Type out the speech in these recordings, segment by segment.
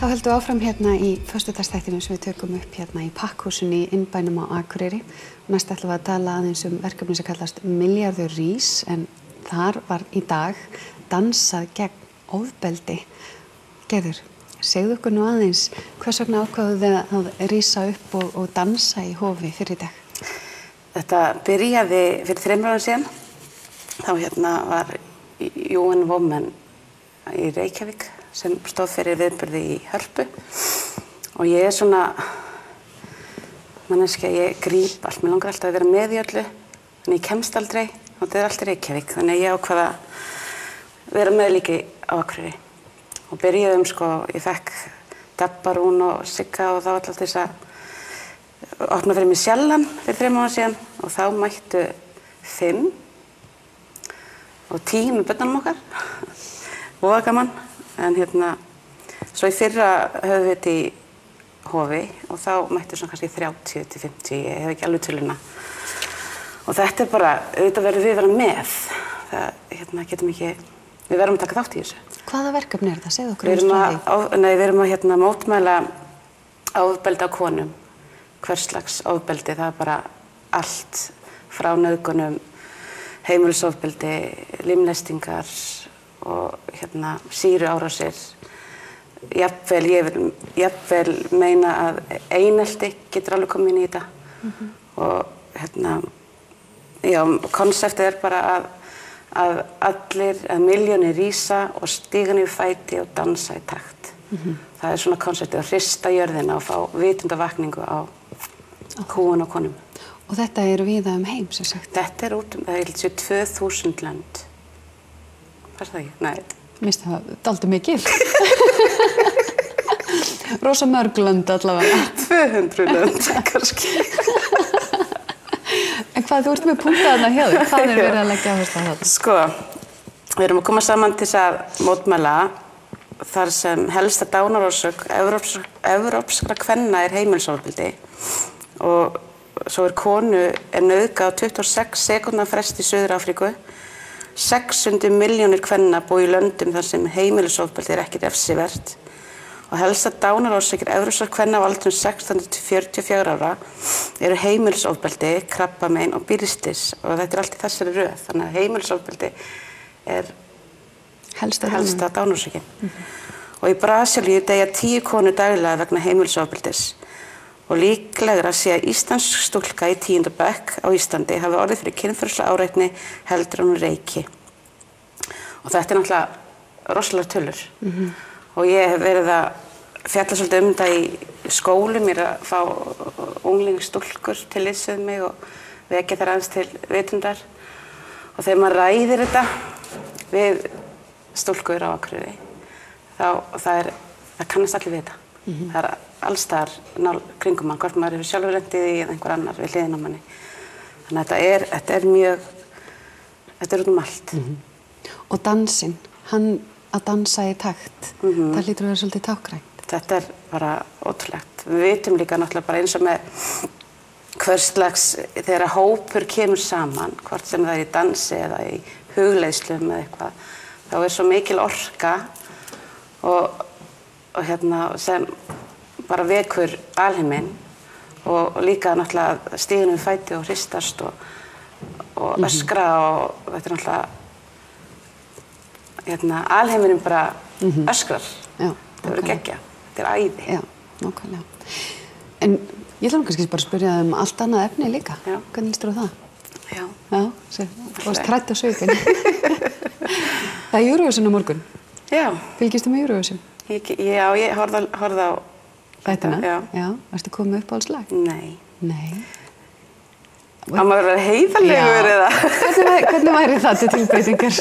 Þá höldum við áfram hérna í föstudagsþættinum sem við tökum upp hérna í Pakkhúsinu í innbænum á Akureyri. Næst ætlum við að tala aðeins verkefni sem kallast Milljarður rís, en þar var í dag dansað gegn ofbeldi. Gerður, segðu okkur nú aðeins, hvers vegna ákváðuð þið að rísa upp og dansa í Hofi fyrir í dag? Þetta byrjaði fyrir 3 árum síðan. Þá hérna var UN Women í Reykjavík sem stóð fyrir viðburði í Hörpu og ég svona manneskja, ég gríp allt, mér langar alltaf að vera með í öllu en ég kemst aldrei og þetta allt í Reykjavík, þannig að ég ákvað að vera með líka á Akureyri og byrjuðum ég fekk Dabba, Rún og Sigga og þá alltaf þess að opna fyrir mig Sjallan fyrir 3 árum síðan og þá mættu 5 og 10 með börnunum okkar voða gaman. En hérna, svo í fyrra höfðum við þetta í Hofi og þá mættu svona kannski 30 til 50, ég hef ekki alveg töluna. Og þetta bara, auðvitað verðum við að vera með. Það getum ekki, við verðum að taka þátt í þessu. Hvaða verkefni er það? Segðu okkur Við erum að mótmæla ofbeldi á konum. Hverslags ofbeldi, það er bara allt frá nauðgunum, heimilisofbeldi, limlestingar og sýruárásir. Ég vil meina að einelti getur alveg komið inn í þetta. Og konseptið er bara að milljónir rísa og stíga niður fæti og dansa í takt. Það er svona konseptið að hrista jörðina og fá vitundavakningu á kúgun og konum. Og þetta er víða heim, sem sagt? Þetta er út það er 2000 lönd. Fannst það ekki? Nei. Mér finnst það dálítið mikið. Rosa mörg lönd allavega. 200 lönd, kannski. En hvað, þú ert með punktað þarna hjá þig? Hvað er verið að leggja áherslu á þetta? Við erum að koma saman til þess að mótmæla þar sem helsta dánarorsök evrópskra kvenna er heimilisofbeldi og svo konu nauðgað á 26 sekúndna fresti í Suður-Afríku. 600 milljónir kvenna búa í löndum þar sem heimilisofbeldi er ekki refsivert og helsta dánarorsökir evrópskra kvenna á aldrinum 16 til 44 ára eru heimilisofbeldi, krabbamein og bílslis og þetta er allt í þessari röð, þannig að heimilisofbeldi er helsta dánarorsökin. Og í Brasilíu deyja 10 konur daglega vegna heimilisofbeldis og líklegra sé að íslensk stúlka í 10. bekk á Íslandi hafi orðið fyrir kynferðislega áreitni heldur en hún reiki. Og þetta er náttúrulega rosalega tölur. Og ég hef verið að fjalla svolítið þetta í skólum, ég er að fá unglingsstúlkur til liðs við mig og vekja þær aðeins til vitundar. Og þegar maður ræðir þetta við stúlkur á Akureyri, það kannast allir við þetta. Það er alls staðar kringum mann, hvort maður hefur sjálfur lentið í eða einhver annar við hliðina á manni. Þannig að þetta er mjög, þetta er út allt. Og dansinn, hann að dansa í takt, það hlýtur að vera svolítið tákgrænt. Þetta er bara ótrúlegt. Við vitum líka náttúrulega bara eins og með hverslags, þegar hópur kemur saman, hvort sem það er í dansi eða í hugleiðslum eða eitthvað, þá er svo mikil orka og sem bara vekur alheiminn og líka náttúrulega stíga niður fæti og hristast og öskra og þetta er náttúrulega alheimurinn bara öskrar. Það verður geggja. Þetta er æði. Já, nákvæmlega. En ég ætla kannski bara að spyrja um allt annað efni líka. Já. Hvernig líst þér á það? Já. Já, þú varst hrædd á svipinn. Það er Eurovision á morgun. Já. Fylgistu með Eurovision? Já, ég horfði á þættina. Já. Varstu komið upp á alls lag? Nei. Nei. Á maður að vera heiðarlegur eða? Hvernig væri það til tilbreytingar?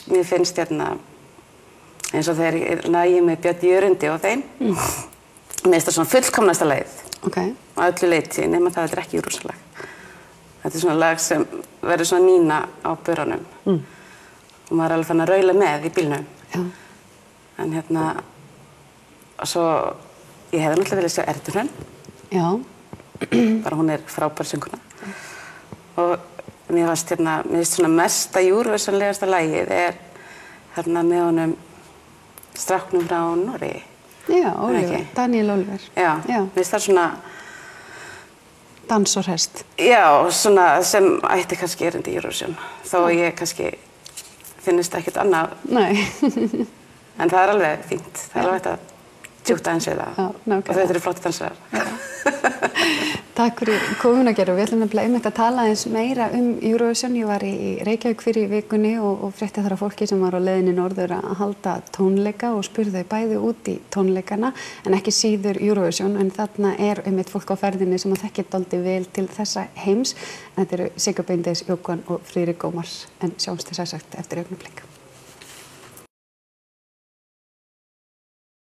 Mér finnst eins og þegar ég nægi með Björn Jörundi og þeim. Mér finnst það svona fullkomnasta lagið. Á öllu leyti, nema það er ekki Eurovision-lag. Þetta er svona lag sem verður svona nína á börunum. Og maður er alveg fann að raula með í bílnum. Já. En svo, ég hefði náttúrulega viljað sjá Erlu Hrönn. Já. Bara hún er frábær söngkona. Og mér finnst svona mesta Eurovision-legasta lagið hérna með honum stráknum frá Noregi. Já, Oliver, Daniel Oliver. Já, mér finnst það svona dans og hest. Já, svona sem ætti kannski erindi í Eurovision, þó ég kannski finnist ekkert annað. Nei. En það er alveg fínt, það er alveg hægt að djúkta eins við það. Já, nákvæmlega. Og þetta eru flotti dansarar. Takk fyrir komuna Gerður. Við ætlum nefnilega einmitt að tala eins meira Eurovision. Ég var í Reykjavík fyrir í vikunni og frétti þar af fólki sem var á leiðinni norður að halda tónleika og spurði þau bæði út í tónleikana en ekki síður Eurovision. En þarna er einmitt fólk á ferðinni sem að þekkja dálítið vel til þessa heims. Þetta eru Sigga Beinteins, Jóhann og Friðrik Ómar. En sjáumst þess að sagt eftir augnablik.